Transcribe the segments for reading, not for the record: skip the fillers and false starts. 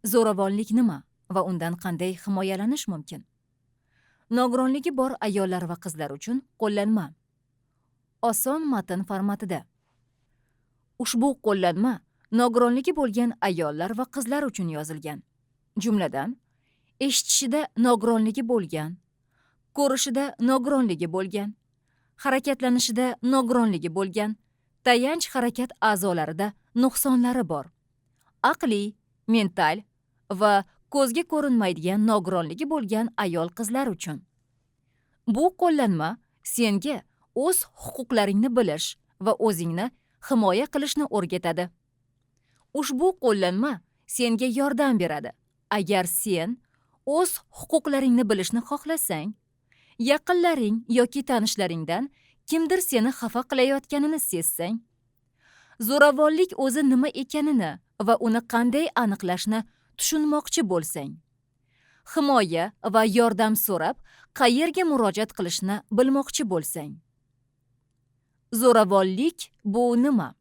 Zo'ravonlik nima va undan qanday himoyalanish mumkin? Nogironligi bor ayollar va qizlar uchun qo'llanma. Oson matn formatida. Ushbu qo'llanma nogironligi bo'lgan ayollar va qizlar uchun yozilgan. Jumladan, eshitishida nogironligi bo'lgan, ko'rishida nogironligi bo'lgan, harakatlanishida nogironligi bo'lgan, tayanch harakat a'zolarida nuqsonlari bor, aqliy, mental va ko'zga ko'rinmaydigan nogironligi bo'lgan ayol-qizlar uchun. Bu qo'llanma senga o'z huquqlaringni bilish va o'zingni himoya qilishni o'rgatadi. Ushbu qo'llanma senga yordam beradi. Agar sen o'z huquqlaringni bilishni xohlasang, yaqinlaring yoki tanishlaringdan kimdir seni xafa qilayotganini sezsang, zo'ravonlik o'zi nima ekanini va uni qanday aniqlashni tushunmoqchi bo'lsang, himoya va yordam so'rab qayerga murojaat qilishni bilmoqchi bo'lsang. Zo'ravonlik bu nima?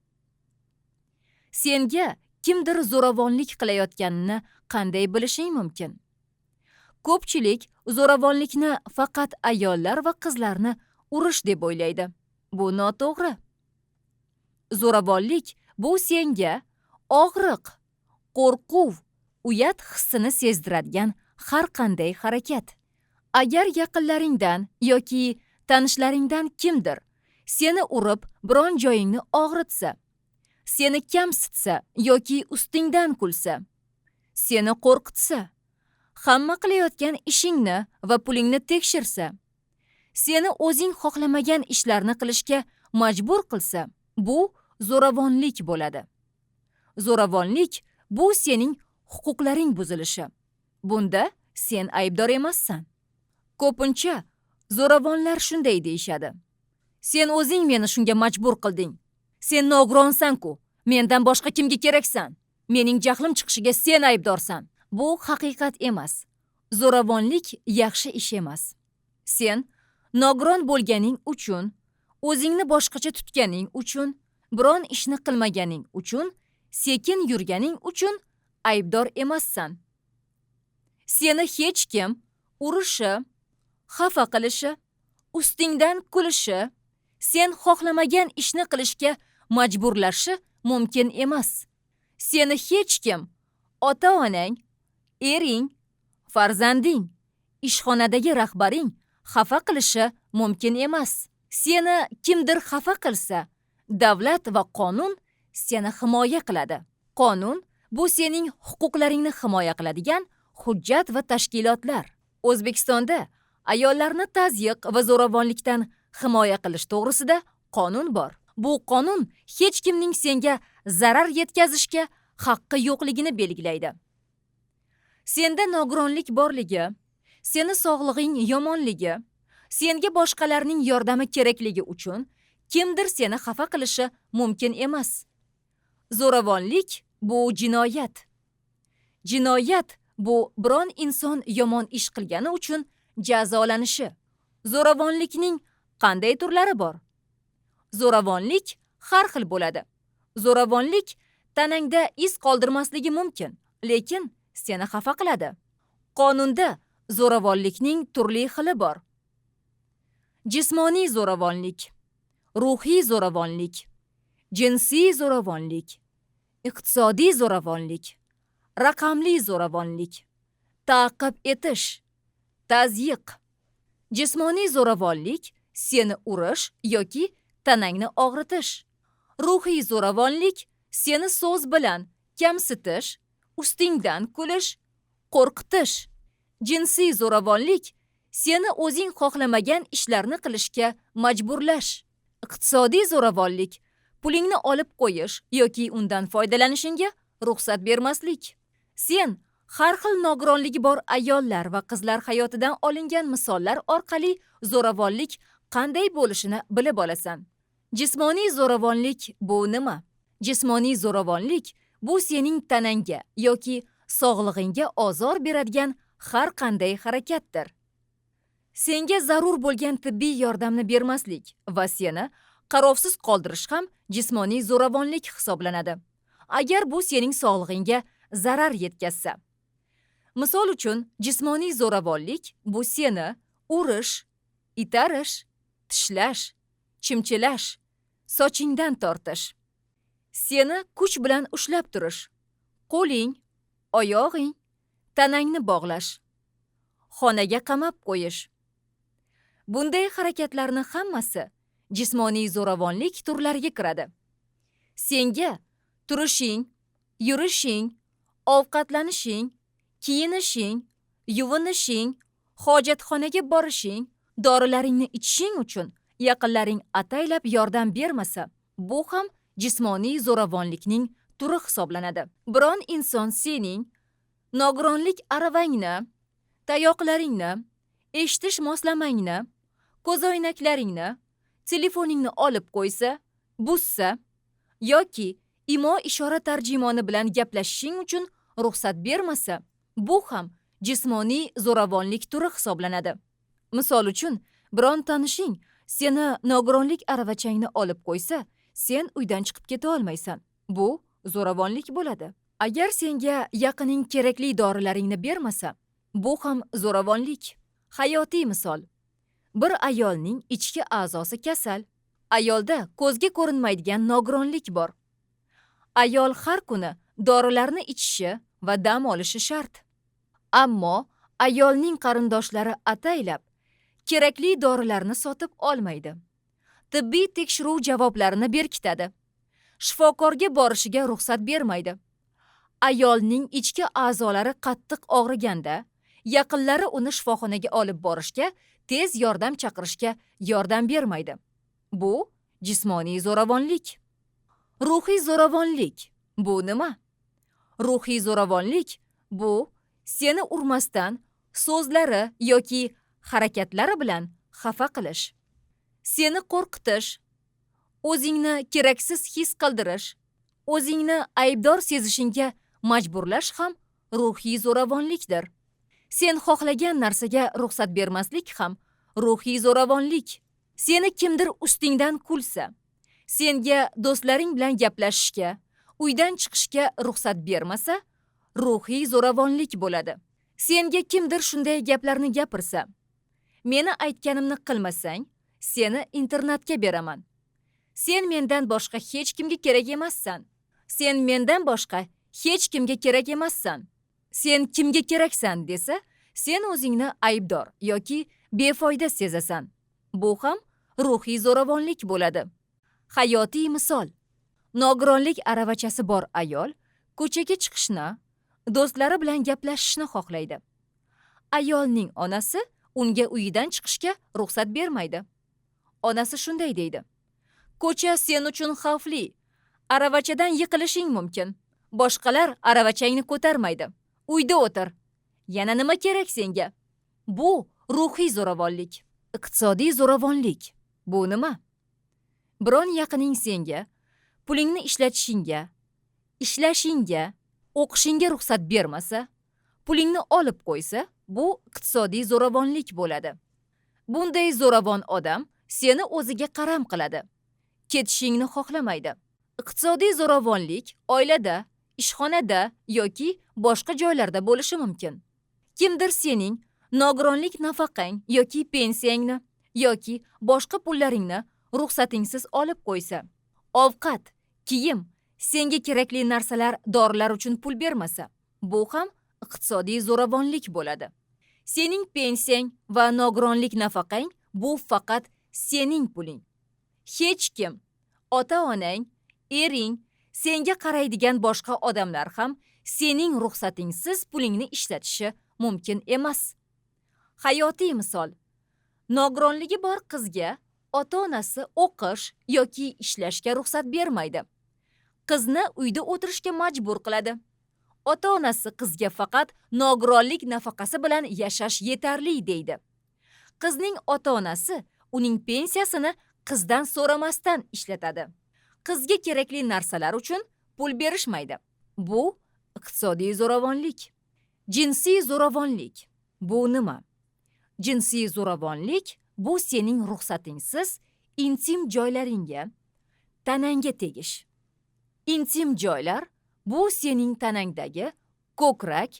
Senga kimdir zo'ravonlik qilayotganini qanday bilishing mumkin? Ko'pchilik zo'ravonlikni faqat ayollar va qizlarni urish deb o'ylaydi. Bu noto'g'ri. Zo'ravonlik bu senga og'riq, qo'rquv, uyat hissini sezdiradigan har qanday harakat. Agar yaqinlaringdan yoki tanishlaringdan kimdir seni urib biron joyingni og'ritsa, seni kamsitsa yoki ustingdan kulsa, seni qo'rqitsa, hamma qilayotgan ishingni va pulingni tekshirsa, seni o'zing xohlamagan ishlarni qilishga majbur qilsa, bu zo'ravonlik bo'ladi. Zo'ravonlik bu sening huquqlaring buzilishi. Bunda sen aybdor emassan. Ko'pincha zo'ravonlar shunday deyishadi: sen o'zing meni shunga majbur qilding. Sen nogironsan-ku, mendan boshqa kimga keraksan? Mening jahlim chiqishiga sen aybdorsan. Bu haqiqat emas. Zo'ravonlik yaxshi ish emas. Sen nogiron bo'lganing uchun, o'zingni boshqacha tutganing uchun, biron ishni qilmaganing uchun, sekin yurganing uchun aybdor emassan. Seni hech kim urishi, xafa qilishi, ustingdan kulishi, sen xohlamagan ishni qilishga majburlashi mumkin emas. Seni hech kim ota-onang, ering, farzanding, ishxonadagi rahbaring xafa qilishi mumkin emas. Seni kimdir xafa qilsa, davlat va qonun seni himoya qiladi. Qonun bu sening huquqlaringni himoya qiladigan hujjat va tashkilotlar. O'zbekistonda ayollarni tazyiq va zo'ravonlikdan himoya qilish to'g'risida qonun bor. Bu qonun hech kimning senga zarar yetkazishga haqqi yo'qligini belgilaydi. Senda nogironlik borligi, seni sog'lig'ing yomonligi, senga boshqalarning yordami kerakligi uchun kimdir seni xafa qilishi mumkin emas. Zo'ravonlik bu jinoyat. Jinoyat bu biron inson yomon ish qilgani uchun jazolanishi. Zo'ravonlikning qanday turlari bor? Zo'ravonlik har xil bo'ladi. Zo'ravonlik tanangda iz qoldirmasligi mumkin, lekin seni xafa qiladi. Qonunda zo'ravonlikning turli xili bor. Jismoniy zo'ravonlik, ruhiy zo'ravonlik, jinsiy zo'ravonlik, iqtisodiy zo'ravonlik, raqamli zo'ravonlik, ta'qib etish, tazyiq. Jismoniy zo'ravonlik seni urish yoki tanangni og'ritish. Ruhiy zo'ravonlik seni so'z bilan kamsitish, ustingdan kulish, qo'rqitish. Jinsiy zo'ravonlik seni o'zing xohlamagan ishlarni qilishga majburlash. Iqtisodiy zo'ravonlik pulingni olib qo'yish yoki undan foydalanishingga ruxsat bermaslik. Sen har xil nogironligi bor ayollar va qizlar hayotidan olingan misollar orqali zo'ravonlik qanday bo'lishini bilib olasan. Jismoniy zo'ravonlik bu nima? Jismoniy zo'ravonlik bu sening tanangga yoki sog'lig'ingga ozor beradigan har qanday harakatdir. Senga zarur bo'lgan tibbiy yordamni bermaslik va seni qarovsiz qoldirish ham jismoniy zo'ravonlik hisoblanadi. Agar bu sening sog'lig'ingga zarar yetkazsa, Misol uchun, jismoniy zo'ravonlik bu seni urish, itarish, tishlash, chimchilash, sochingdan tortish, seni kuch bilan ushlab turish, qo'ling, oyog'ing, tanangni bog'lash, xonaga qamab qo'yish. Bunday harakatlarning hammasi jismoniy zo'ravonlik turlariga kiradi. Senga turishing, yurishing, ovqatlanishing, kiyinishing, yuvinishing, hojatxonaga borishing, dorilaringni ichishing uchun yaqinlaring ataylab yordam bermasa, bu ham jismoniy zo'ravonlikning turi hisoblanadi. Biron inson sening nogironlik aravangni, tayoqlaringni, eshitish moslamangni, ko'zoynaklaringni, telefoningni olib qo'ysa, buzsa yoki imo-ishora tarjimoni bilan gaplashishing uchun ruxsat bermasa, bu ham jismoniy zo'ravonlik turi hisoblanadi. Misol uchun, biron tanishing seni nogironlik aravachangni olib qo'ysa, sen uydan chiqib keta olmaysan. Bu zo'ravonlik bo'ladi. Agar senga yaqining kerakli dorilaringni bermasa, bu ham zo'ravonlik. Hayotiy misol. Bir ayolning ichki a'zosi kasal. Ayolda ko'zga ko'rinmaydigan nogironlik bor. Ayol har kuni dorilarni ichishi va dam olishi shart. Ammo ayolning qarindoshlari ataylab kerakli dorilarni sotib olmaydi. Tibbiy tekshiruv javoblarini berkitadi. Shifokorga borishiga ruxsat bermaydi. Ayolning ichki a'zolari qattiq og'riganda, yaqinlari uni shifoxonaga olib borishga, tez yordam chaqirishga yordam bermaydi. Bu jismoniy zo'ravonlik. Ruhiy zo'ravonlik bu nima? Ruhiy zo'ravonlik bu seni urmasdan so'zlari yoki harakatlari bilan xafa qilish, seni qo'rqitish, o'zingni keraksiz his qildirish, o'zingni aybdor sezishingga majburlash ham ruhiy zo'ravonlikdir. Sen xohlagan narsaga ruxsat bermaslik ham ruhiy zo'ravonlik. Seni kimdir ustingdan kulsa, senga do'stlaring bilan gaplashishga, uydan chiqishga ruxsat bermasa, ruhiy zo'ravonlik bo'ladi. Senga kimdir shunday gaplarni gapirsa, meni aytganimni qilmasang, seni internatga beraman. Sen mendan boshqa hech kimga kerak emassan. Sen mendan boshqa hech kimga kerak emassan. Sen kimga keraksan desa, sen o'zingni aybdor yoki befoyda sezasan. Bu ham ruhiy zo'ravonlik bo'ladi. Hayotiy misol. Nogironlik aravachasi bor ayol ko'chaga chiqishni, do'stlari bilan gaplashishni xohlaydi. Ayolning onasi unga uyidan chiqishga ruxsat bermaydi. Onasi shunday deydi: "Ko'cha sen uchun xavfli. Aravachadan yiqilishing mumkin. Boshqalar aravachangni ko'tarmaydi. Uyda o'tir. Yana nima kerak senga?" Bu ruhiy zo'ravonlik. Iqtisodiy zo'ravonlik bu nima? Biron yaqining senga pulingni ishlatishingga, ishlashingga, o'qishingga ruxsat bermasa, pulingni olib qo'ysa, bu iqtisodiy zo'ravonlik bo'ladi. Bunday zo'ravon odam seni o'ziga qaram qiladi. Ketishingni xohlamaydi. Iqtisodiy zo'ravonlik oilada, ishxonada yoki boshqa joylarda bo'lishi mumkin. Kimdir sening nogironlik nafaqang yoki pensiyangni yoki boshqa pullaringni ruxsatingsiz olib qo'ysa, ovqat, kiyim, senga kerakli narsalar, dorilar uchun pul bermasa, bu ham iqtisodiy zo'ravonlik bo'ladi. Sening pensiyang va nogironlik nafaqang bu faqat sening puling. Hech kim, ota-onang, ering, senga qaraydigan boshqa odamlar ham sening ruxsatingsiz pulingni ishlatishi mumkin emas. Hayotiy misol. Nogironligi bor qizga ota-onasi o'qish yoki ishlashga ruxsat bermaydi. Qizni uyda o'tirishga majbur qiladi. Ota-onasi qizga faqat nogironlik nafaqasi bilan yashash yetarli deydi. Qizning ota-onasi uning pensiyasini qizdan so'ramasdan ishlatadi. Qizga kerakli narsalar uchun pul berishmaydi. Bu iqtisodiy zo'ravonlik. Jinsiy zo'ravonlik bu nima? Jinsiy zo'ravonlik bu sening ruxsatingsiz intim joylaringga, tanangga tegish. Intim joylar bu sening tanangdagi ko'krak,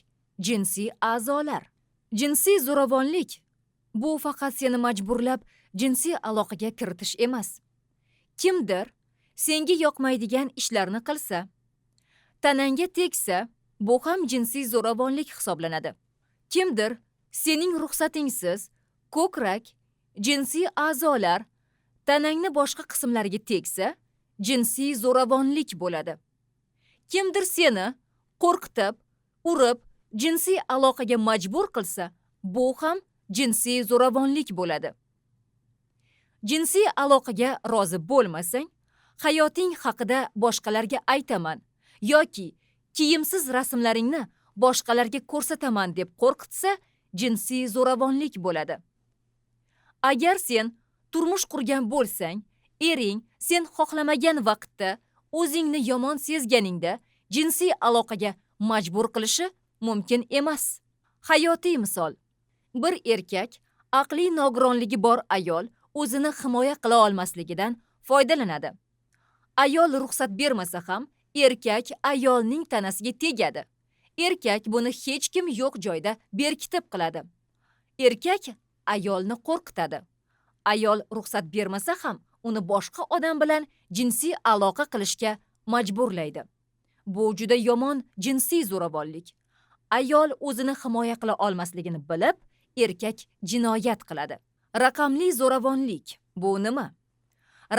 jinsiy a'zolar. Jinsiy zo'ravonlik bu faqat seni majburlab jinsiy aloqaga kiritish emas. Kimdir senga yoqmaydigan ishlarni qilsa, tanangga tegsa, bu ham jinsiy zo'ravonlik hisoblanadi. Kimdir sening ruxsatingsiz ko'krak, jinsiy a'zolar, tanangni boshqa qismlariga tegsa, jinsiy zo'ravonlik bo'ladi. Kimdir seni qo'rqitib, urib, jinsiy aloqaga majbur qilsa, bu ham jinsiy zo'ravonlik bo'ladi. Jinsiy aloqaga rozi bo'lmasang, hayoting haqida boshqalarga aytaman yoki kiyimsiz rasmlaringni boshqalarga ko'rsataman deb qo'rqitsa, jinsiy zo'ravonlik bo'ladi. Agar sen turmush qurgan bo'lsang, ering sen xohlamagan vaqtda o'zingni yomon sezganingda jinsiy aloqaga majbur qilishi mumkin emas. Hayotiy misol. Bir erkak aqliy nogironligi bor ayol o'zini himoya qila olmasligidan foydalanadi. Ayol ruxsat bermasa ham erkak ayolning tanasiga tegadi. Erkak buni hech kim yo'q joyda berkitib qiladi. Erkak ayolni qo'rqitadi. Ayol ruxsat bermasa ham uni boshqa odam bilan jinsiy aloqa qilishga majburlaydi. Bu juda yomon jinsiy zo'ravonlik. Ayol o'zini himoya qila olmasligini bilib, erkak jinoyat qiladi. Raqamli zo'ravonlik bu nima?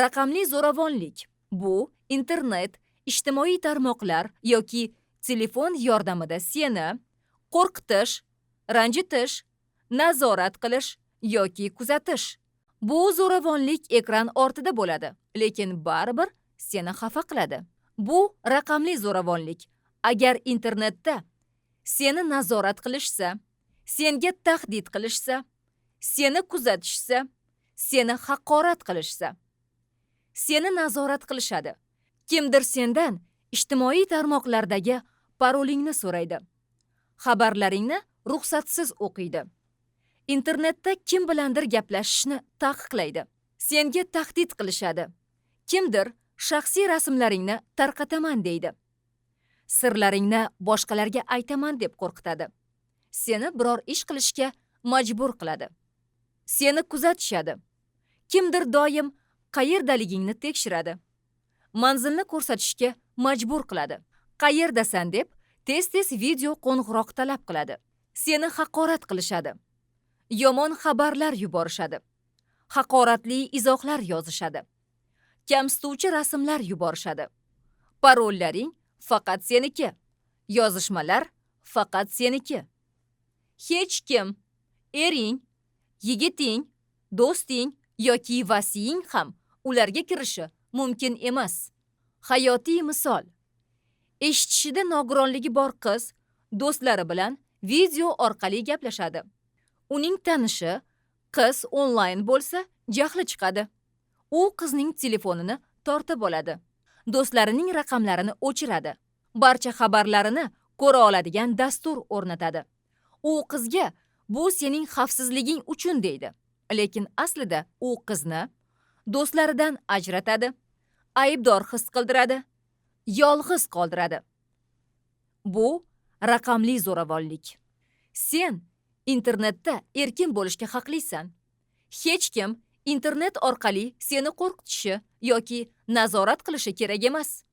Raqamli zo'ravonlik bu internet, ijtimoiy tarmoqlar yoki telefon yordamida seni qo'rqitish, ranjitish, nazorat qilish yoki kuzatish. Bu zo'ravonlik ekran ortida bo'ladi, lekin baribir seni xafa qiladi. Bu raqamli zo'ravonlik. Agar internetda seni nazorat qilishsa, senga tahdid qilishsa, seni kuzatishsa, seni haqorat qilishsa, seni nazorat qilishadi. Kimdir sendan ijtimoiy tarmoqlardagi parolingni so'raydi. Xabarlaringni ruxsatsiz o'qiydi. Internetda kim bilandir gaplashishni taqiqlaydi. Senga tahdid qilishadi. Kimdir shaxsiy rasmlaringni tarqataman deydi. Sirlaringni boshqalarga aytaman deb qo'rqitadi. Seni biror ish qilishga majbur qiladi. Seni kuzatishadi. Kimdir doim qayerdaligingni tekshiradi. Manzilni ko'rsatishga majbur qiladi. Qayerdasan deb tez-tez video qo'ng'iroq talab qiladi. Seni haqorat qilishadi. Yomon xabarlar yuborishadi. Haqoratli izohlar yozishadi. Kamsituvchi rasmlar yuborishadi. Parollaring faqat seniki. Yozishmalar faqat seniki. Hech kim, ering, yigiting, do'sting yoki vasiying ham ularga kirishi mumkin emas. Hayotiy misol. Eshitishida nogironligi bor qiz do'stlari bilan video orqali gaplashadi. Uning tanishi qiz onlayn bo'lsa, jahli chiqadi. U qizning telefonini tortib oladi. Do'stlarining raqamlarini o'chiradi. Barcha xabarlarini ko'ra oladigan dastur o'rnatadi. U qizga bu sening xavfsizliging uchun deydi. Lekin aslida u qizni do'stlaridan ajratadi, aybdor his qildiradi, yolg'iz qoldiradi. Bu raqamli zo'ravonlik. Sen internetda erkin bo'lishga haqlisan. Hech kim internet orqali seni qo'rqitishi yoki nazorat qilishi kerak emas.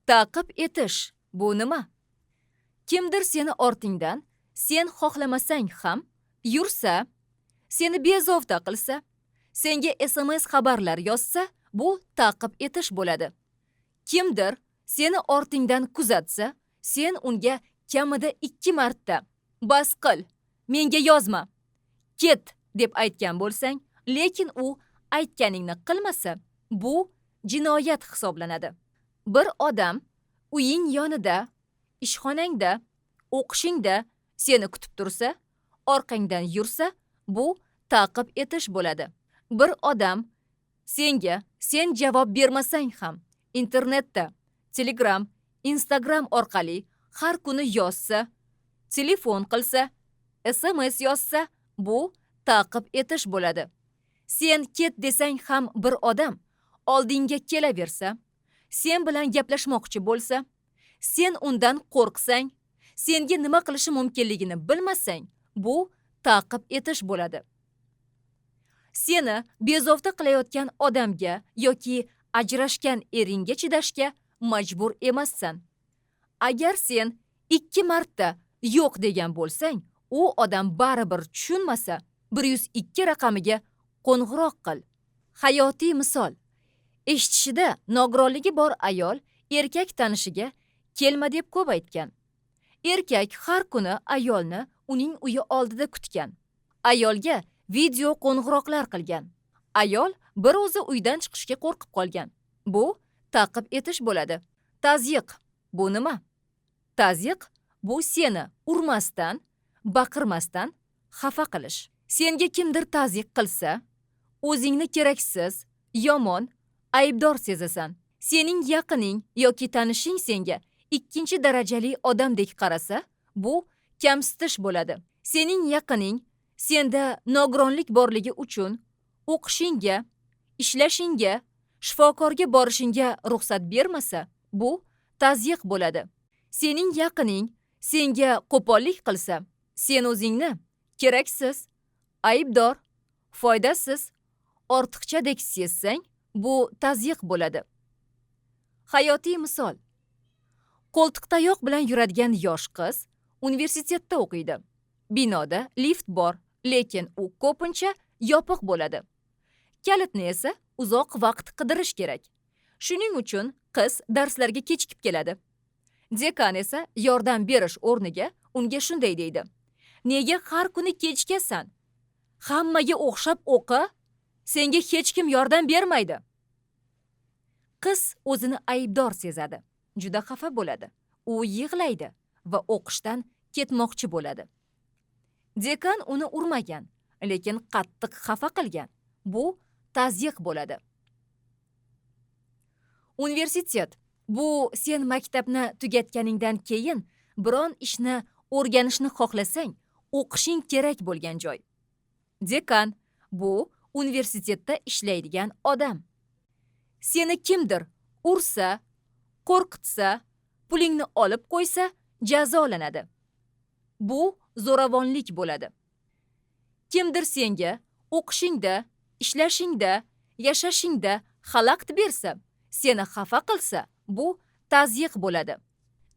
Ta'qib etish bu nima? Kimdir seni ortingdan sen xohlamasang ham yursa, seni bezovta qilsa, senga SMS xabarlar yozsa, bu ta'qib etish bo'ladi. Kimdir seni ortingdan kuzatsa, sen unga kamida 2 marta "Bas qil, menga yozma, ket" deb aytgan bo'lsang, lekin u aytganingni qilmasa, bu jinoyat hisoblanadi. Bir odam uying yonida, ishxonangda, o'qishingda seni kutib tursa, orqangdan yursa, bu ta'qib etish bo'ladi. Bir odam senga sen javob bermasang ham internetda, Telegram, Instagram orqali har kuni yozsa, telefon qilsa, SMS yozsa, bu ta'qib etish bo'ladi. Sen ket desang ham bir odam oldinga kelaversa, sen bilan gaplashmoqchi bo'lsa, sen undan qo'rqsang, senga nima qilishi mumkinligini bilmasang, bu ta'qib etish bo'ladi. Seni bezovta qilayotgan odamga yoki ajrashgan eringga chidashga majbur emassan. Agar sen 2 marta yo'q degan bo'lsang, u odam baribir tushunmasa, 102 raqamiga qo'ng'iroq qil. Hayotiy misol. Eshitishida nogironligi bor ayol erkak tanishiga kelma deb ko'p aytgan. Erkak har kuni ayolni uning uyi oldida kutgan. Ayolga video qo'ng'iroqlar qilgan. Ayol bir o'zi uydan chiqishga qo'rqib qolgan. Bu ta'qib etish bo'ladi. Tazyiq bu nima? Tazyiq bu seni urmasdan, baqirmasdan xafa qilish. Senga kimdir tazyiq qilsa, o'zingni keraksiz, yomon, aybdor sezasan. Sening yaqining yoki tanishing senga ikkinchi darajali odamdek qarasa, bu kamsitish bo'ladi. Sening yaqining senda nogironlik borligi uchun o'qishingga, ishlashingga, shifokorga borishingga ruxsat bermasa, bu tazyiq bo'ladi. Sening yaqining senga qo'pollik qilsa, sen o'zingni keraksiz, aybdor, foydasiz, ortiqchadek sezsang, bu tazyiq bo'ladi. Hayotiy misol. Qo'ltiqtayoq bilan yuradigan yosh qiz universitetda o'qiydi. Binoda lift bor, lekin u ko'pincha yopiq bo'ladi. Kalitni esa uzoq vaqt qidirish kerak. Shuning uchun qiz darslarga kechikib keladi. Dekan esa yordam berish o'rniga unga shunday deydi: "Nega har kuni kechikasan? Hammaga o'xshab o'qi, senga hech kim yordam bermaydi." Qiz o'zini aybdor sezadi, juda xafa bo'ladi. U yig'laydi va o'qishdan ketmoqchi bo'ladi. Dekan uni urmagan, lekin qattiq xafa qilgan. Bu tazyiq bo'ladi. Universitet bu sen maktabni tugatganingdan keyin biron ishni o'rganishni xohlasang, o'qishing kerak bo'lgan joy. Dekan bu universitetda ishlaydigan odam. Seni kimdir ursa, qo'rqitsa, pulingni olib qo'ysa, jazolanadi. Bu zo'ravonlik bo'ladi. Kimdir senga o'qishingda, ishlashingda, yashashingda xalaqit bersa, seni xafa qilsa, bu tazyiq bo'ladi.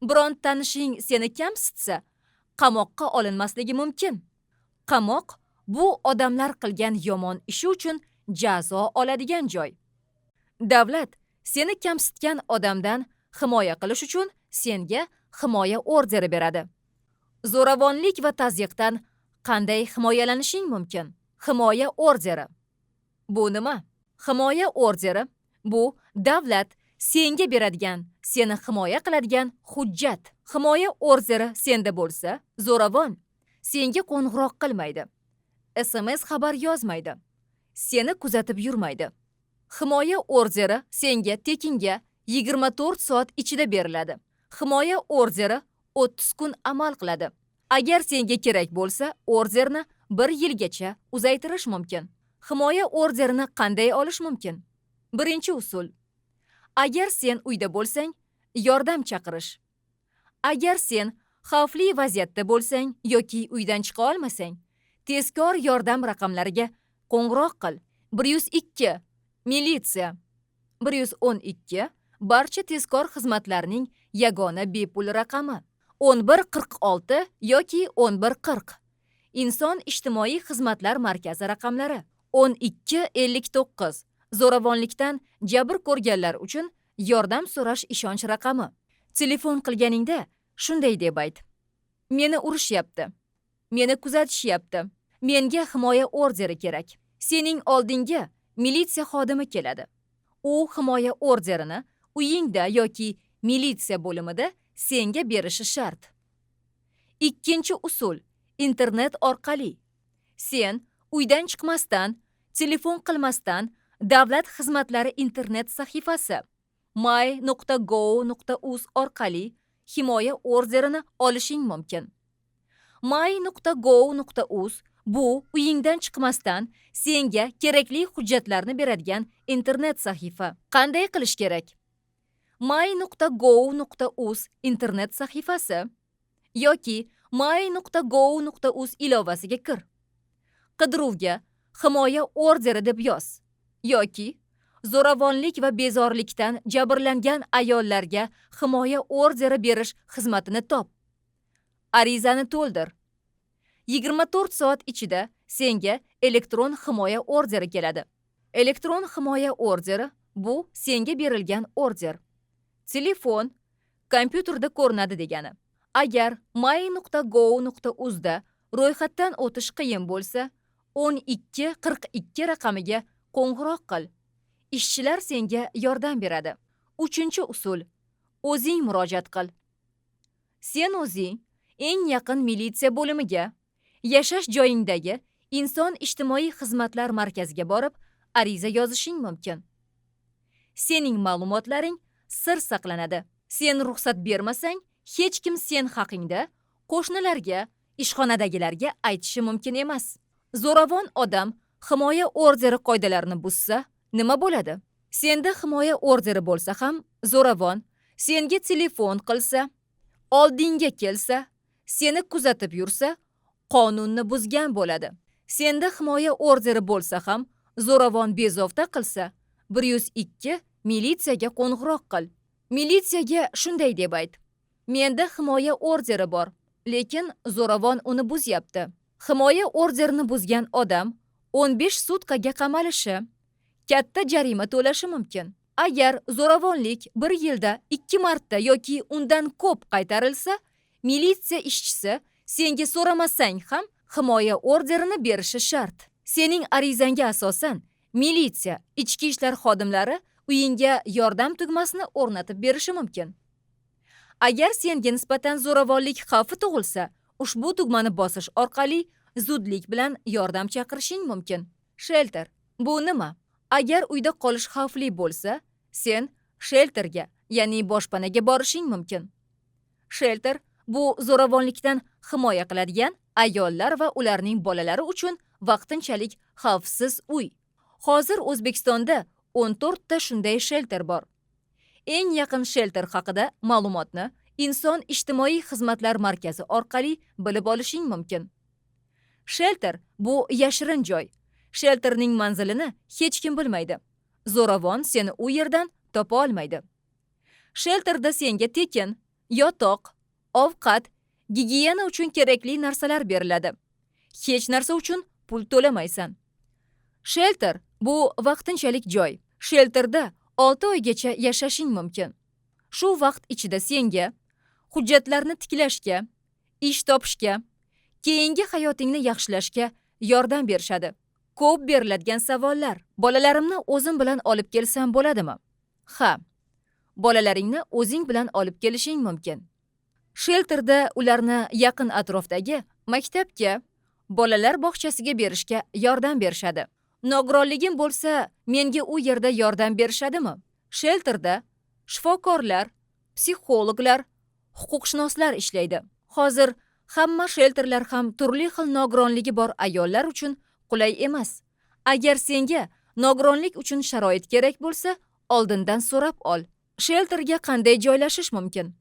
Biron tanishing seni kamsitsa, qamoqqa olinmasligi mumkin. Qamoq bu odamlar qilgan yomon ishi uchun jazo oladigan joy. Davlat seni kamsitgan odamdan himoya qilish uchun senga himoya orderi beradi. Zo'ravonlik va tazyiqdan qanday himoyalanishing mumkin? Himoya orderi. Bu nima? Himoya orderi bu davlat senga beradigan, seni himoya qiladigan hujjat. Himoya orderi senda bo'lsa, zo'ravon senga qo'ng'iroq qilmaydi, SMS xabar yozmaydi, seni kuzatib yurmaydi. Himoya orderi senga tekinga 24 soat ichida beriladi. Himoya orderi 30 kun amal qiladi. Agar senga kerak bo'lsa, orderni 1 yilgacha uzaytirish mumkin. Himoya orderini qanday olish mumkin? Birinchi usul. Agar sen uyda bo'lsang, yordam chaqirish. Agar sen xavfli vaziyatda bo'lsang yoki uydan chiqa olmasang, tezkor yordam raqamlariga qo'ng'iroq qil. 102 militsiya, 112 barcha tezkor xizmatlarning yagona bepul raqami. 1146 yoki 1140 Inson ijtimoiy xizmatlar markazi raqamlari. 1259 zo'ravonlikdan jabr ko'rganlar uchun yordam so'rash ishonch raqami. Telefon qilganingda shunday deb ayt: "Meni urishyapti. Meni kuzatishyapti. Menga himoya orderi kerak." Sening oldinga militsiya xodimi keladi. U himoya orderini uyingda yoki militsiya bo'limida senga berishi shart. Ikkinchi usul. Internet orqali. Sen uydan chiqmasdan, telefon qilmasdan davlat xizmatlari internet sahifasi my.gov.uz orqali himoya orderini olishing mumkin. my.gov.uz bu uyingdan chiqmasdan senga kerakli hujjatlarni beradigan internet sahifa. Qanday qilish kerak? my.gov.uz internet sahifasi yoki my.gov.uz ilovasiga kir. Qidiruvga himoya orderi deb yoz yoki zo'ravonlik va bezorilikdan jabrlangan ayollarga himoya orderi berish xizmatini top. Arizani to'ldir. 24 soat ichida senga elektron himoya orderi keladi. Elektron himoya orderi bu senga berilgan order. Telefon, kompyuterda ko'rinadi degani. Agar my.gov.uz da ro'yxatdan o'tish qiyin bo'lsa, 1242 raqamiga qo'ng'iroq qil. Ishchilar senga yordam beradi. 3-usul. O'zing murojaat qil. Sen o'zing eng yaqin militsiya bo'limiga, yashash joyingdagi inson ijtimoiy xizmatlar markaziga borib, ariza yozishing mumkin. Sening ma'lumotlaring sir saqlanadi. Sen ruxsat bermasang, hech kim sen haqingda qo'shnilarga, ishxonadagilarga aytishi mumkin emas. Zo'ravon odam himoya orderi qoidalarini buzsa, nima bo'ladi? Senda himoya orderi bo'lsa ham, zo'ravon senga telefon qilsa, oldingga kelsa, seni kuzatib yursa, qonunni buzgan bo'ladi. Senda himoya orderi bo'lsa ham, zo'ravon bezovta qilsa, 102 militsiyaga qo'ng'iroq qil. Militsiyaga shunday deb ayt: menda himoya orderi bor, lekin zo'ravon uni buzyapti. Himoya orderini buzgan odam 15 sutkaga qamalishi, katta jarima to'lashi mumkin. Agar zo'ravonlik 1 yilda 2 marta yoki undan ko'p qaytarilsa, militsiya ishchisi senga so'ramasang ham himoya orderini berishi shart. Sening arizangga asosan militsiya, ichki ishlar xodimlari uyingga yordam tugmasini o'rnatib berishi mumkin. Agar senga nisbatan zo'ravonlik xavfi tug'ilsa, ushbu tugmani bosish orqali zudlik bilan yordam chaqirishing mumkin. Shelter. Bu nima? Agar uyda qolish xavfli bo'lsa, sen shelterga, ya'ni boshpanaga borishing mumkin. Shelter bu zo'ravonlikdan himoya qiladigan ayollar va ularning bolalari uchun vaqtinchalik xavfsiz uy. Hozir O'zbekistonda 14 ta shunday shelter bor. Eng yaqin shelter haqida ma'lumotni Inson ijtimoiy xizmatlar markazi orqali bilib olishing mumkin. Shelter bu yashirin joy. Shelterning manzilini hech kim bilmaydi. Zo'ravon seni u yerdan topa olmaydi. Shelterda senga tekin, yotoq, ovqat, gigiyena uchun kerakli narsalar beriladi. Hech narsa uchun pul to'lamaysan. Shelter bu vaqtinchalik joy. Shelterda 6 oygacha yashashing mumkin. Shu vaqt ichida senga hujjatlarni tiklashga, ish topishga, keyingi hayotingni yaxshilashga yordam berishadi. Ko'p beriladigan savollar. Bolalarimni o'zim bilan olib kelsam bo'ladimi? Ha. Bolalaringni o'zing bilan olib kelishing mumkin. Shelterda ularni yaqin atrofdagi maktabga, bolalar bog'chasiga berishga yordam berishadi. Nogironligim bo'lsa, menga u yerda yordam berishadimi? Shelterda shifokorlar, psixologlar, huquqshunoslar ishlaydi. Hozir hamma shelterlar ham turli xil nogironligi bor ayollar uchun qulay emas. Agar senga nogironlik uchun sharoit kerak bo'lsa, oldindan so'rab ol. Shelterga qanday joylashish mumkin?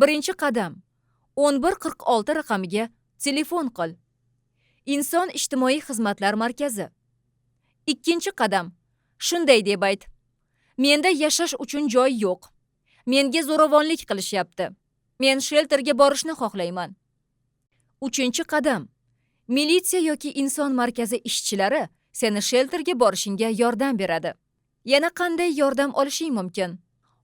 Birinchi qadam: 1146 raqamiga telefon qil. Inson ijtimoiy xizmatlar markazi. Ikkinchi qadam: shunday deb ayt: menda yashash uchun joy yo'q. Menga zo'ravonlik qilishyapti. Men shelterga borishni xohlayman. Uchinchi qadam: militsiya yoki inson markazi ishchilari seni shelterga borishingga yordam beradi. Yana qanday yordam olishing mumkin?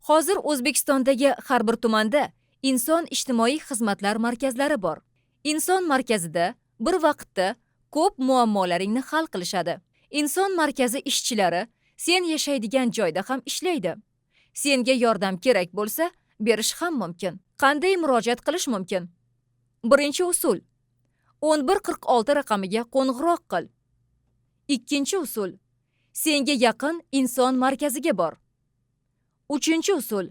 Hozir O'zbekistondagi har bir tumanda inson ijtimoiy xizmatlar markazlari bor. Inson markazida bir vaqtda ko'p muammolaringni hal qilishadi. Inson markazi ishchilari sen yashaydigan joyda ham ishlaydi. Senga yordam kerak bo'lsa, berish ham mumkin. Qanday murojaat qilish mumkin? Birinchi usul: 1146 raqamiga qo'ng'iroq qil. Ikkinchi usul: senga yaqin inson markaziga bor. Uchinchi usul: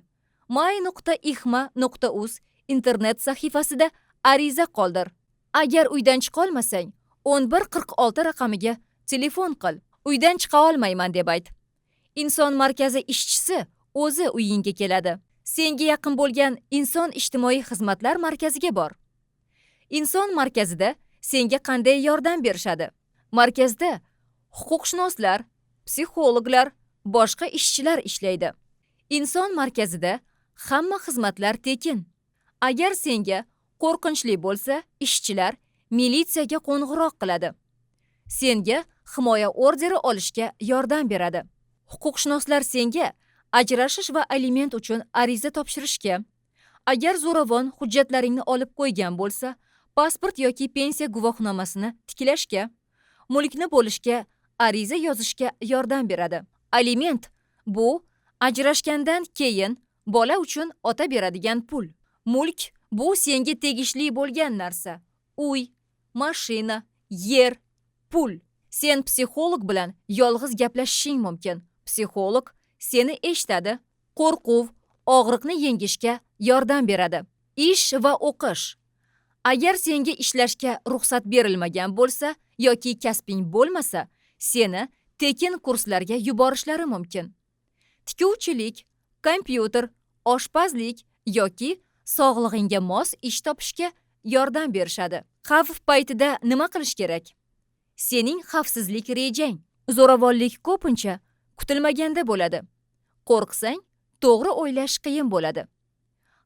my.ixma.uz internet sahifasida ariza qoldir. Agar uydan chiqa olmasang, 1146 raqamiga telefon qil. Uydan chiqa olmayman deb ayt. Inson markazi ishchisi o'zi uyingga keladi. Senga yaqin bo'lgan inson ijtimoiy xizmatlar markaziga bor. Inson markazida senga qanday yordam berishadi? Markazda huquqshunoslar, psixologlar, boshqa ishchilar ishlaydi. Inson markazida hamma xizmatlar tekin. Agar senga qo'rqinchli bo'lsa, ishchilar militsiyaga qo'ng'iroq qiladi. Senga himoya orderi olishga yordam beradi. Huquqshunoslar senga ajrashish va aliment uchun ariza topshirishga, agar zo'ravon hujjatlaringni olib qo'ygan bo'lsa, pasport yoki pensiya guvohnomasini tiklashga, mulkni bo'lishga ariza yozishga yordam beradi. Aliment bu ajrashgandan keyin bola uchun ota beradigan pul. Mulk bu senga tegishli bo'lgan narsa. Uy, mashina, yer, pul. Sen psixolog bilan yolg'iz gaplashishing mumkin. Psixolog seni eshitadi, qo'rquv, og'riqni yengishga yordam beradi. Ish va o'qish. Agar senga ishlashga ruxsat berilmagan bo'lsa yoki kasbing bo'lmasa, seni tekin kurslarga yuborishlari mumkin. Tikuvchilik, kompyuter, oshpazlik yoki sog'lig'ingga mos ish topishga yordam berishadi. Xavf paytida nima qilish kerak? Sening xavfsizlik rejang. Zo'ravonlik ko'pincha kutilmaganda bo'ladi. Qo'rqsang, to'g'ri o'ylash qiyin bo'ladi.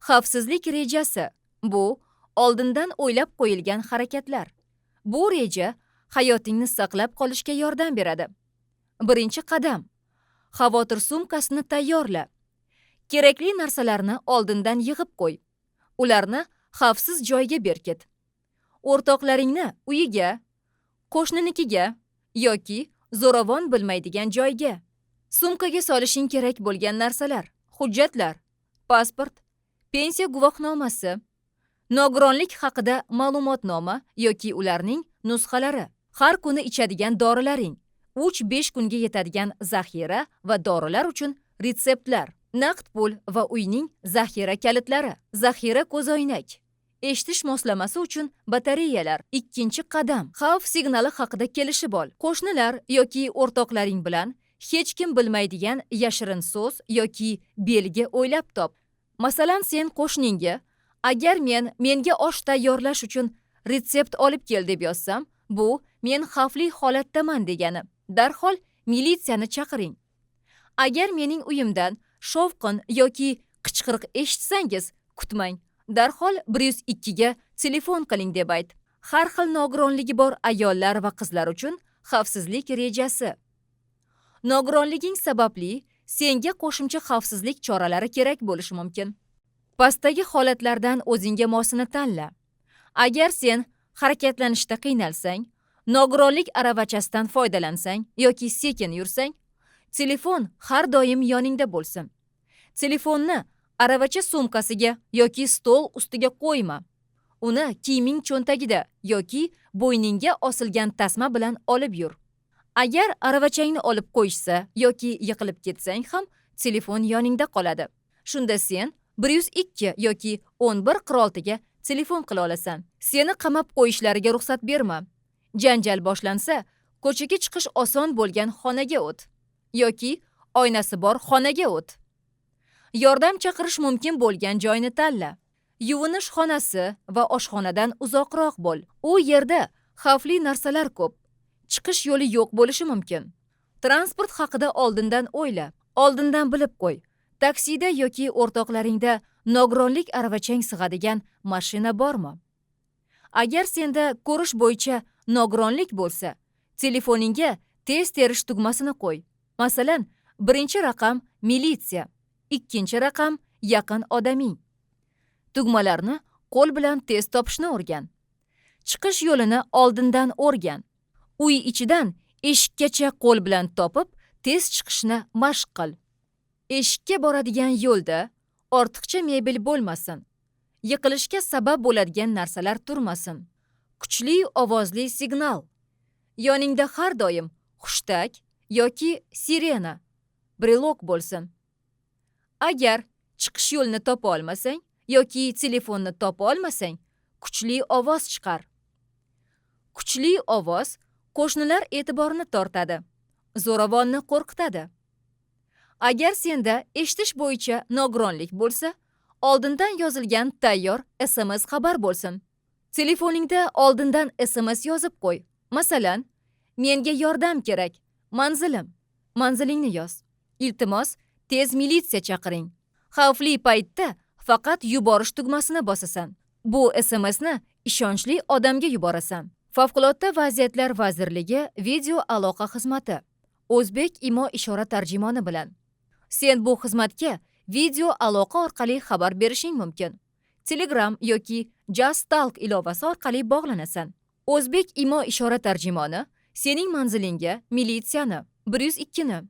Xavfsizlik rejasi bu oldindan o'ylab qo'yilgan harakatlar. Bu reja hayotingni saqlab qolishga yordam beradi. Birinchi qadam: xavotir sumkasini tayyorla. Kerakli narsalarni oldindan yig'ib qo'y. Ularni xavfsiz joyga berkit. O'rtoqlaringni uyiga, qo'shninikiga yoki zo'ravon bilmaydigan joyga. Sumkaga solishing kerak bo'lgan narsalar: hujjatlar, pasport, pensiya guvohnomasi, nogironlik haqida ma'lumotnoma yoki ularning nusxalari, har kuni ichadigan dorilaring, 3-5 kunga yetadigan zaxira va dorilar uchun retseptlar, naqd pul va uyning zaxira kalitlari, zaxira ko'zoynak, eshitish moslamasi uchun batareyalar. Ikkinchi qadam: xavf signali haqida kelishib ol. Qo'shnilar yoki o'rtoqlaring bilan hech kim bilmaydigan yashirin so'z yoki belgi o'ylab top. Masalan, sen qo'shningga agar menga osh tayyorlash uchun retsept olib kel deb yozsam, bu men xavfli holatdaman degani. Darhol militsiyani chaqiring. Agar mening uyimdan shovqin yoki qichqiriq eshitsangiz, kutmang. Darhol 102 ga telefon qiling deb ayt. Har xil nogironligi bor ayollar va qizlar uchun xavfsizlik rejasi. Nogironliging sababli senga qo'shimcha xavfsizlik choralari kerak bo'lishi mumkin. Pastdagi holatlardan o'zingga mosini tanla. Agar sen harakatlanishda qiynalsang, nogironlik aravachasidan foydalansang yoki sekin yursang, telefon har doim yoningda bo'lsin. Telefonni aravacha sumkasiga yoki stol ustiga qo'yma. Uni kiyiming cho'ntagida yoki bo'yningga osilgan tasma bilan olib yur. Agar aravachangni olib qo'yishsa yoki yiqilib ketsang ham, telefon yoningda qoladi. Shunda sen 102 yoki 1146 ga telefon qila olasan. Seni qamab qo'yishlariga ruxsat berma. Janjal boshlansa, ko'chaga chiqish oson bo'lgan xonaga o't yoki oynasi bor xonaga o't. Yordam chaqirish mumkin bo'lgan joyni tanla. Yuvinish xonasi va oshxonadan uzoqroq bo'l. U yerda xavfli narsalar ko'p. Chiqish yo'li yo'q bo'lishi mumkin. Transport haqida oldindan o'yla. Oldindan bilib qo'y. Taksida yoki o'rtoqlaringda nogironlik aravachang sig'adigan mashina bormi? Agar senda ko'rish bo'yicha nogironlik bo'lsa, telefoningga tez terish tugmasini qo'y. Masalan, birinchi raqam militsiya, ikkinchi raqam yaqin odaming. Tugmalarni qo'l bilan tez topishni o'rgan. Chiqish yo'lini oldindan o'rgan. Uy ichidan eshikkacha qo'l bilan topib, tez chiqishni mashq qil. Eshikka boradigan yo'lda ortiqcha mebel bo'lmasin. Yiqilishga sabab bo'ladigan narsalar turmasin. Kuchli ovozli signal. Yoningda har doim hushtak yoki sirena, brilok bo'lsin. Agar chiqish yo'lini topa olmasang yoki telefonni topa olmasang, kuchli ovoz chiqar. Kuchli ovoz qo'shnilar e'tiborini tortadi, zo'ravonni qo'rqitadi. Agar senda eshitish bo'yicha nogironlik bo'lsa, oldindan yozilgan tayyor SMS xabar bo'lsin. Telefoningda oldindan SMS yozib qo'y. Masalan, menga yordam kerak. Manzilim. Manzilingni yoz. Iltimos, tez militsiya chaqiring. Xavfli paytda faqat yuborish tugmasini bosasan. Bu SMSni ishonchli odamga yuborasan. Favqulodda vaziyatlar vazirligi video aloqa xizmati. O'zbek imo ishora tarjimoni bilan. Sen bu xizmatga video aloqa orqali xabar berishing mumkin. Telegram yoki Just Talk ilovasi orqali bog'lanasan. O'zbek imo ishora tarjimoni sening manzilingga militsiyani 102 ni,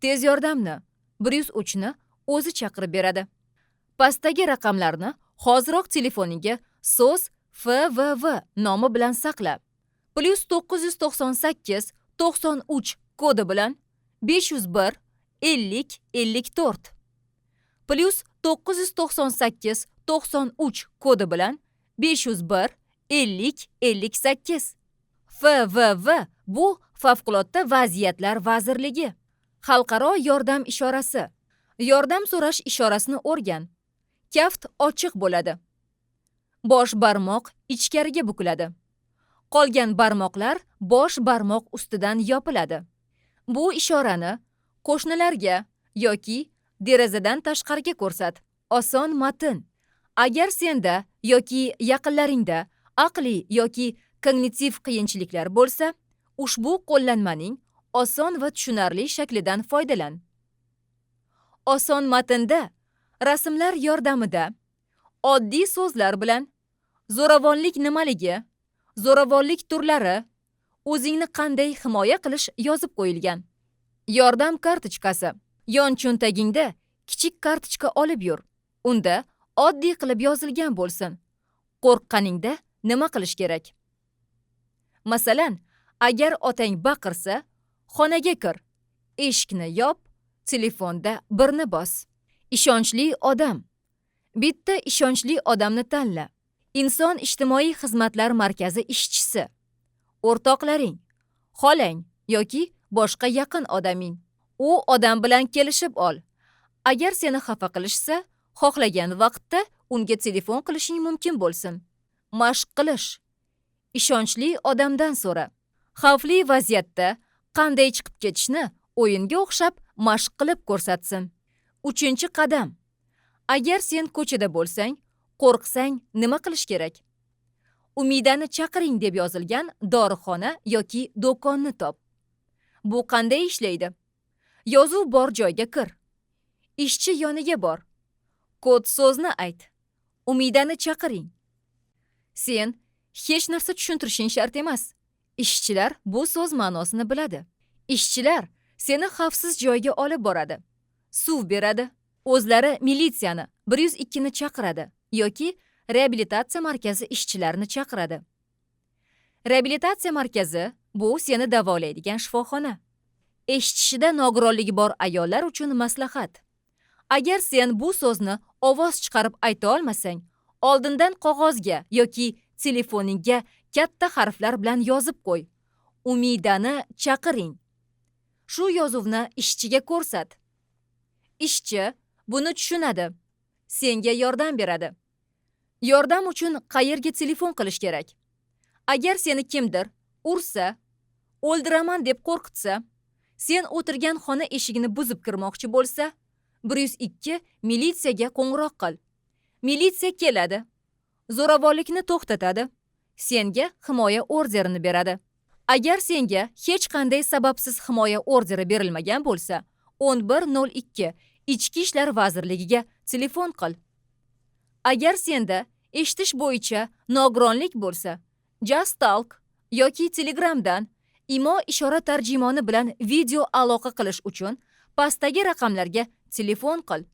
tez yordamni 103 ni o'zi chaqirib beradi. Pastdagi raqamlarni hoziroq telefoningga so'z FVV nomi bilan saqla. +998 93 kodi bilan 501 50 54. +998 93 kodi bilan 501 50 58. FVV bu Favqulodda vaziyatlar vazirligi. Xalqaro yordam ishorasi. Yordam so'rash ishorasini o'rgan. Kaft ochiq bo'ladi. Bosh barmoq ichkariga bukiladi. Qolgan barmoqlar bosh barmoq ustidan yopiladi. Bu ishorani qo'shnilarga yoki derazadan tashqariga ko'rsat. Oson matn. Agar senda yoki yaqinlaringda aqliy yoki kognitiv qiyinchiliklar bo'lsa, ushbu qo'llanmaning oson va tushunarli shaklidan foydalan. Oson matnda rasmlar yordamida oddiy so'zlar bilan zo'ravonlik nimaligi, zo'ravonlik turlari, o'zingni qanday himoya qilish yozib qo'yilgan. Yordam kartochkasi. Yon cho'ntagingda kichik kartochka olib yur. Unda oddiy qilib yozilgan bo'lsin. Qo'rqqaningda nima qilish kerak? Masalan, agar otang baqirsa, xonaga kir, eshikni yop, telefonda birni bos. Ishonchli odam. Bitta ishonchli odamni tanla. Inson ijtimoiy xizmatlar markazi ishchisi, o'rtoqlaring, xolang yoki boshqa yaqin odaming. U odam bilan kelishib ol. Agar seni xafa qilishsa, xohlagan vaqtda unga telefon qilishing mumkin bo'lsin. Mashq qilish. Ishonchli odamdan so'ra. Xavfli vaziyatda qanday chiqib ketishni o'yinga o'xshab mashq qilib ko'rsatsin. 3-qadam. Agar sen ko'chada bo'lsang, qo'rqsang nima qilish kerak? Umidani chaqiring deb yozilgan dorixona yoki do'konni top. Bu qanday ishlaydi? Yozuv bor joyga kir. Ishchi yoniga bor. Kod so'zni ayt. Umidani chaqiring. Sen hech narsa tushuntirishing shart emas. Ishchilar bu so'z ma'nosini biladi. Ishchilar seni xavfsiz joyga olib boradi. Suv beradi. O'zlari militsiyani 102 ni chaqiradi yoki reabilitatsiya markazi ishchilarini chaqiradi. Reabilitatsiya markazi bu seni davolaydigan shifoxona. Eshitishida nogironligi bor ayollar uchun maslahat. Agar sen bu so'zni ovoz chiqarib ayta olmasang, oldindan qog'ozga yoki telefoningga katta harflar bilan yozib qo'y. Umidani chaqiring. Shu yozuvni ishchiga ko'rsat. Ishchi buni tushunadi. Senga yordam beradi. Yordam uchun qayerga telefon qilish kerak? Agar seni kimdir ursa, o'ldiraman deb qo'rqitsa, sen o'tirgan xona eshigini buzib kirmoqchi bo'lsa, 102 militsiyaga qo'ng'iroq qil. Militsiya keladi. Zo'ravonlikni to'xtatadi. Senga himoya orderini beradi. Agar senga hech qanday sababsiz himoya orderi berilmagan bo'lsa, 1102 Ichki ishlar vazirligiga telefon qil. Agar senda eshitish bo'yicha nogironlik bo'lsa, Just Talk yoki Telegramdan imo ishora tarjimoni bilan video aloqa qilish uchun pastdagi raqamlarga telefon qil.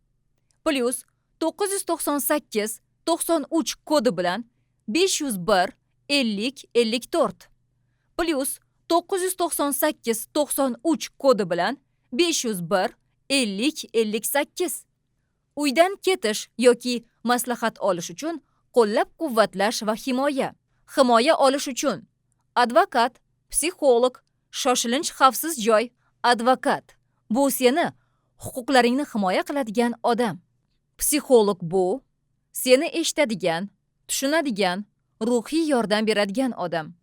+998 93 kodi bilan 501 50 54. +998 93 kodi bilan 501 50 58. Uydan ketish yoki maslahat olish uchun qo'llab-quvvatlash va himoya. Himoya olish uchun advokat, psixolog, shoshilinch xavfsiz joy. Advokat bu seni huquqlaringni himoya qiladigan odam. Psixolog bu seni eshitadigan, tushunadigan, ruhiy yordam beradigan odam.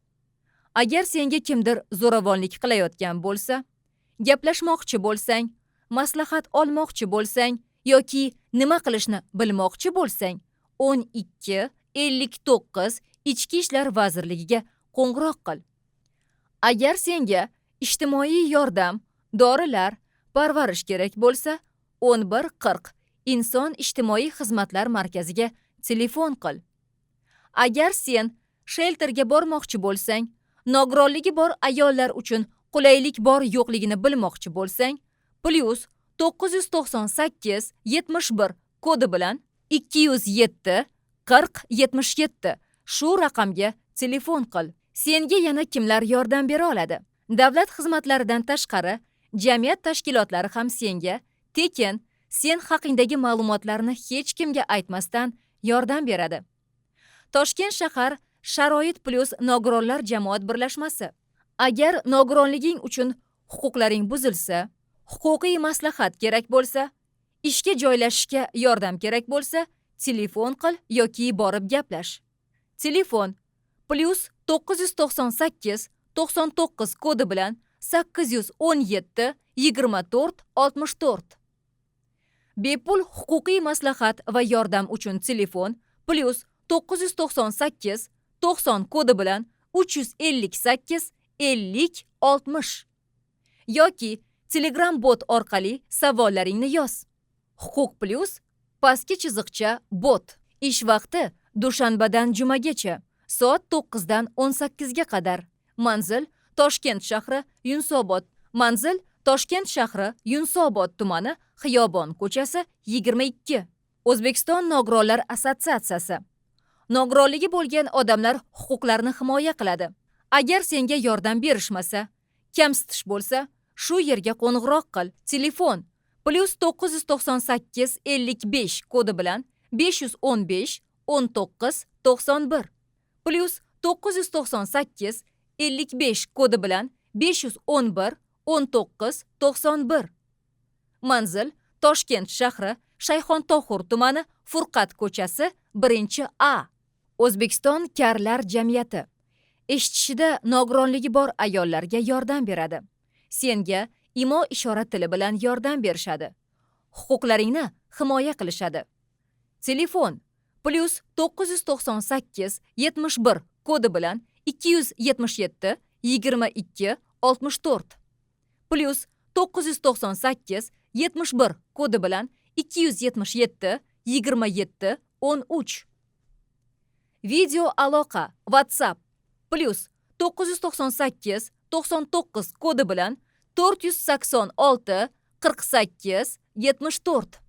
Agar senga kimdir zo'ravonlik qilayotgan bo'lsa, gaplashmoqchi bo'lsang, maslahat olmoqchi bo'lsang yoki nima qilishni bilmoqchi bo'lsang, 1259 Ichki ishlar vazirligiga qo'ng'iroq qil. Agar senga ijtimoiy yordam, dorilar, parvarish kerak bo'lsa, 1140 Inson ijtimoiy xizmatlar markaziga telefon qil. Agar sen shelterga bormoqchi bo'lsang, nogironligi bor ayollar uchun qulaylik bor yo'qligini bilmoqchi bo'lsang, +998 71 kodi bilan 207 40 77 shu raqamga telefon qil. Senga yana kimlar yordam bera oladi? Davlat xizmatlaridan tashqari, jamiyat tashkilotlari ham senga tekin, sen haqingdagi ma'lumotlarni hech kimga aytmasdan yordam beradi. Toshkent shahar Sharoit plus nogironlar jamoat birlashmasi. Agar nogironliging uchun huquqlaring buzilsa, huquqiy maslahat kerak bo'lsa, ishga joylashishga yordam kerak bo'lsa, telefon qil yoki borib gaplash. Telefon +998 99 kodi bilan 817 24 64. Bepul huquqiy maslahat va yordam uchun telefon +998 90 kodi bilan 358 50 60 yoki Telegram bot orqali savollaringni yoz. Huquq plus pastki chiziqcha bot. Ish vaqti dushanbadan jumagacha soat 9 dan 18 ga qadar. Manzil Toshkent shahri Yunusobod. Manzil Toshkent shahri Yunusobod tumani Xiyobon ko'chasi 22. O'zbekiston nogironlar assotsiatsiyasi. Nogironligi bo'lgan odamlar huquqlarini himoya qiladi. Agar senga yordam berishmasa, kamsitish bo'lsa, shu yerga qo'ng'iroq qil. Telefon +998 55 kodi bilan 515 19 91 +998 55 kodi bilan 511 19 91. Manzil Toshkent shahri Shayxontohur tumani Furqat ko'chasi 1A. O'zbekiston karlar jamiyati eshitishida nogironligi bor ayollarga yordam beradi. Senga imo-ishora tili bilan yordam berishadi. Huquqlaringni himoya qilishadi. Telefon +998 71 kodi bilan 277 22 64 +998 71 kodi bilan 277 27 13. Video aloqa WhatsApp +998 99 kodi bilan 486 48 74.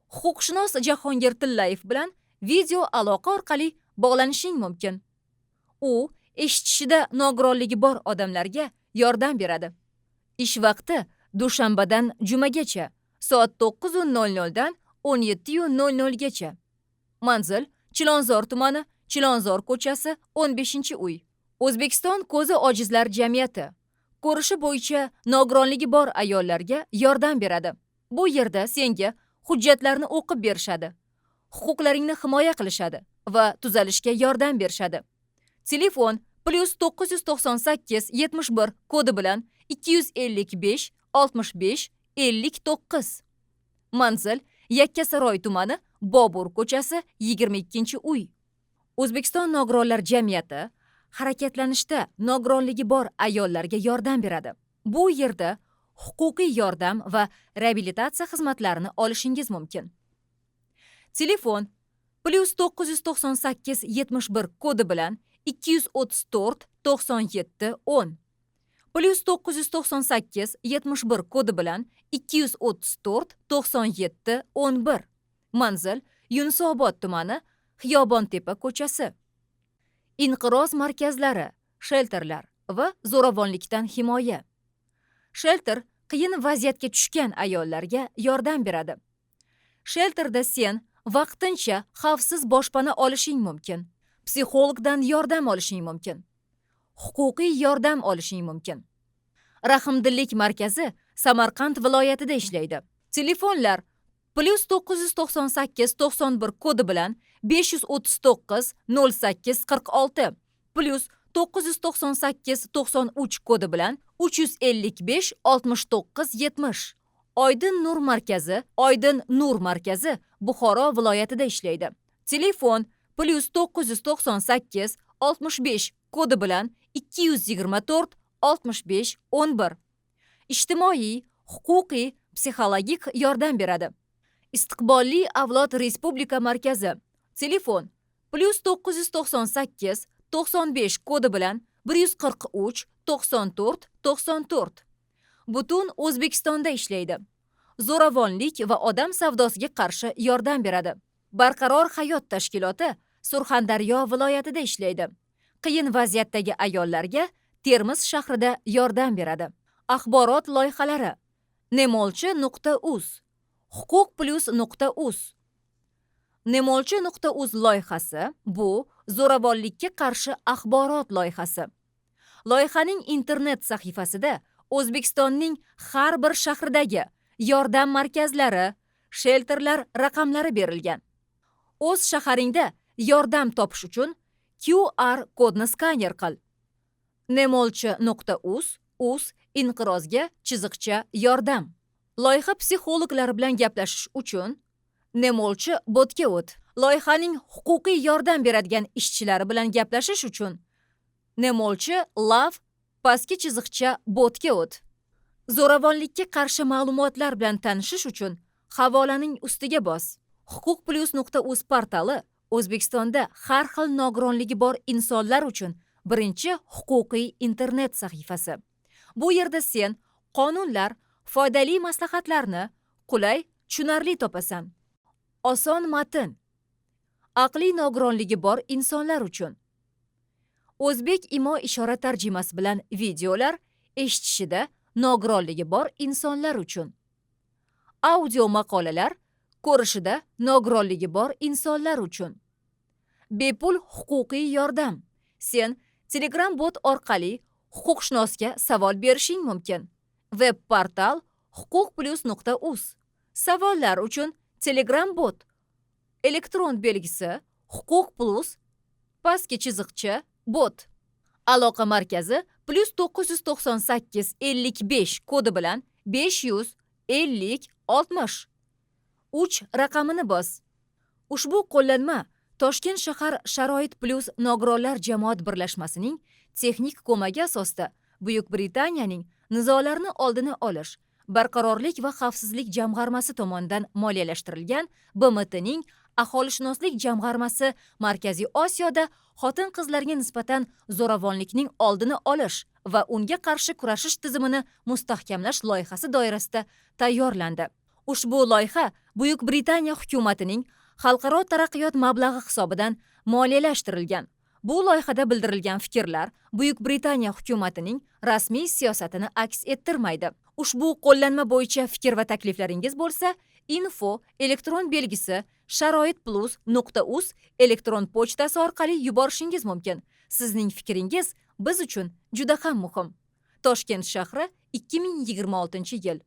Huquqshunos Jahongir Tillayev bilan video aloqa orqali bog'lanishing mumkin. U eshitishida nogironligi bor odamlarga yordam beradi. Ish vaqti dushanbadan jumagacha soat 9:00 dan 17:00 gacha. Manzil Chilonzor tumani Chilonzor ko'chasi 15-uy. O'zbekiston ko'zi ojizlar jamiyati ko'rishi bo'yicha nogironligi bor ayollarga yordam beradi. Bu yerda senga hujjatlarni o'qib berishadi, huquqlaringni himoya qilishadi va tuzalishga yordam berishadi. Telefon +998 71 kodi bilan 255 65 59. Manzil Yakkasaroy tumani Bobur ko'chasi 22-uy. O'zbekiston nogironlar jamiyati harakatlanishda nogironligi bor ayollarga yordam beradi. Bu yerda huquqiy yordam va reabilitatsiya xizmatlarini olishingiz mumkin. Telefon +998 71 kodi bilan 234 97 10 +998 71 kodi bilan 234 97 11. Manzil Yunusobod tumani Xiyobontepa ko'chasi. Inqiroz markazlari, shelterlar va zo'ravonlikdan himoya. Shelter qiyin vaziyatga tushgan ayollarga yordam beradi. Shelterda sen vaqtincha xavfsiz boshpana olishing mumkin. Psixologdan yordam olishing mumkin. Huquqiy yordam olishing mumkin. Rahmdillik markazi Samarqand viloyatida ishlaydi. Telefonlar +998 91 kodi bilan 539 08 46 plus 998 93 kodi bilan 355 69 70. Oydin Nur markazi, Oydin Nur markazi Buxoro viloyatida ishlaydi. Telefon plus 998 65 kodi bilan 224 65 11. Ijtimoiy, huquqiy, psixologik yordam beradi. Istiqbolli avlod respublika markazi. Telefon plus 998 95 kodi bilan 143 94 94. Butun O'zbekistonda ishlaydi. Zo'ravonlik va odam savdosiga qarshi yordam beradi. Barqaror hayot tashkiloti Surxondaryo viloyatida ishlaydi. Qiyin vaziyatdagi ayollarga Termiz shahrida yordam beradi. Axborot loyihalari nemolchi.uz, huquq+.uz. Nemolchi.uz loyihasi bu zo'ravonlikka qarshi axborot loyihasi. Loyihaning internet sahifasida O'zbekistonning har bir shahridagi yordam markazlari, shelterlar raqamlari berilgan. O'z shaharingda yordam topish uchun QR kodni skaner qil. nemolchi.uz inqirozga chiziqcha yordam. Loyiha psixologlari bilan gaplashish uchun Nemolchi botga o't. Loyihaning huquqiy yordam beradigan ishchilari bilan gaplashish uchun Nemolchi Love pastki chiziqcha botga o't. Zo'ravonlikka qarshi ma'lumotlar bilan tanishish uchun havolaning ustiga bos. Huquq+.uz portali O'zbekistonda har xil nogironligi bor insonlar uchun birinchi huquqiy internet sahifasi. Bu yerda sen qonunlar, foydali maslahatlarni qulay, tushunarli topasan. Oson matn. Aqliy nogironligi bor insonlar uchun. O'zbek imo-ishora tarjimasi bilan videolar eshitishida nogironligi bor insonlar uchun. Audio maqolalar ko'rishida nogironligi bor insonlar uchun. Bepul huquqiy yordam. Sen Telegram bot orqali huquqshunosga savol berishing mumkin. Web portal huquq+.uz. Savollar uchun Telegram bot. Elektron belgisi huquq+ pastki chiziqcha bot. Aloqa markazi +998 55 kodi bilan 500 50 60. 3 raqamini bos. Ushbu qo'llanma Toshkent shahar Sharoit plus nogironlar jamoat birlashmasining texnik ko'magi asosida Buyuk Britaniyaning nizolarni oldini olish, barqarorlik va xavfsizlik jamg'armasi tomonidan moliyalashtirilgan BMTning aholishunoslik jamg'armasi Markaziy Osiyoda xotin-qizlarga nisbatan zo'ravonlikning oldini olish va unga qarshi kurashish tizimini mustahkamlash loyihasi doirasida tayyorlandi. Ushbu loyiha Buyuk Britaniya hukumatining xalqaro taraqqiyot mablag'i hisobidan moliyalashtirilgan. Bu loyihada bildirilgan fikrlar Buyuk Britaniya hukumatining rasmiy siyosatini aks ettirmaydi. Ushbu qo'llanma bo'yicha fikr va takliflaringiz bo'lsa, info elektron belgisi sharoit+.uz elektron pochtasi orqali yuborishingiz mumkin. Sizning fikringiz biz uchun juda ham muhim. Toshkent shahri 2026-yil